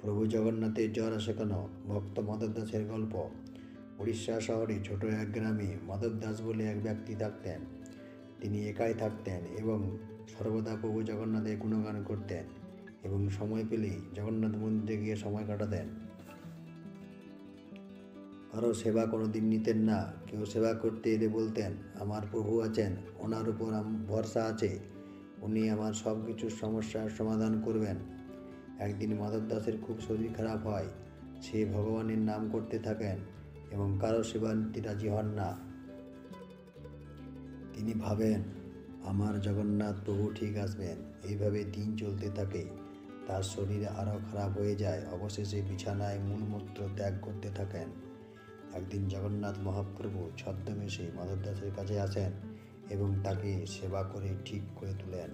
প্রভু জগন্নাথের জ্বর আসে কেন? ভক্ত মাধব দাসের গল্প। উড়িষ্যা শহরে ছোট এক গ্রামে মাধব দাস বলে এক ব্যক্তি থাকতেন। তিনি একাই থাকতেন এবং সর্বদা প্রভু জগন্নাথের গুণগান করতেন এবং সময় পেলেই জগন্নাথ মন্দিরে গিয়ে সময় কাটাতেন। কারো সেবা কোনোদিন নিতেন না। কেউ সেবা করতে এলে বলতেন, আমার প্রভু আছেন, ওনার উপর ভরসা আছে, উনি আমার সব কিছুর সমস্যার সমাধান করবেন। একদিন মাধব দাসের খুব শরীর খারাপ হয়। সে ভগবানের নাম করতে থাকেন এবং কারো সেবা নিতে রাজি হন না। তিনি ভাবেন, আমার জগন্নাথ প্রভু ঠিক আসবেন। এইভাবে দিন চলতে থাকে। তার শরীর আরও খারাপ হয়ে যায়। অবশেষে বিছানায় মূলমূত্র ত্যাগ করতে থাকেন। একদিন জগন্নাথ মহাপ্রভু ছদ্মবেশে মাধব দাসের কাছে আসেন এবং তাকে সেবা করে ঠিক করে তোলেন।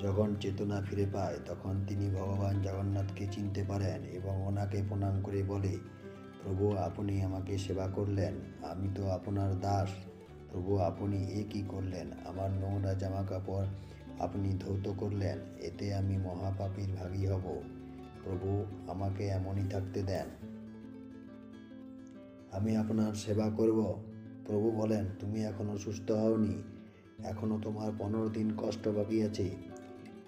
যখন চেতনা ফিরে পায় তখন তিনি ভগবান জগন্নাথকে চিনতে পারেন এবং ওনাকে প্রণাম করে বলে, প্রভু আপনি আমাকে সেবা করলেন, আমি তো আপনার দাস। প্রভু আপনি এ কী করলেন? আমার নোংরা জামা কাপড় আপনি ধৌত করলেন, এতে আমি মহাপাপীর ভাগী হব। প্রভু আমাকে এমনই থাকতে দেন, আমি আপনার সেবা করব। প্রভু বলেন, তুমি এখনও সুস্থ হওনি, এখনও তোমার 15 দিন কষ্ট বাকি আছে।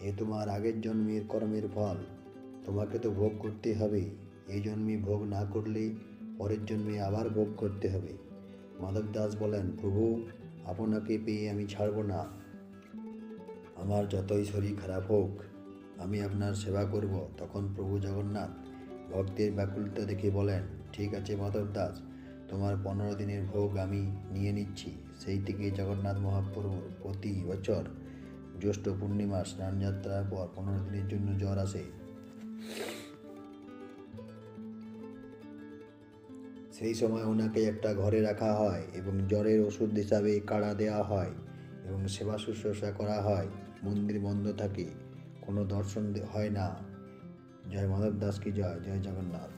এ তোমার আগের জন্মের কর্মের ফল, তোমাকে তো ভোগ করতে হবে। এই জন্মে ভোগ না করলে পরের জন্মে আবার ভোগ করতে হবে। মাধব দাস বলেন, প্রভু আপনাকে পেয়ে আমি ছাড়ব না, আমার যতই শরীর খারাপ হোক আমি আপনার সেবা করব। তখন প্রভু জগন্নাথ ভক্তের ব্যাকুলতা দেখে বলেন, ঠিক আছে মাধব দাস, তোমার 15 দিনের ভোগ আমি নিয়ে নিচ্ছি। সেই থেকে জগন্নাথ মহাপ্রভুর প্রতি বছর জ্যৈষ্ঠ পূর্ণিমা স্নানযাত্রার পর 15 দিনের জন্য জ্বর আসে। সেই সময় ওনাকে একটা ঘরে রাখা হয় এবং জ্বরের ওষুধ হিসাবে কাড়া দেওয়া হয় এবং সেবা শুশ্রূষা করা হয়। মন্দির বন্ধ থাকে, কোনো দর্শন হয় না। জয় মাধব দাস কি জয়, জয় জগন্নাথ।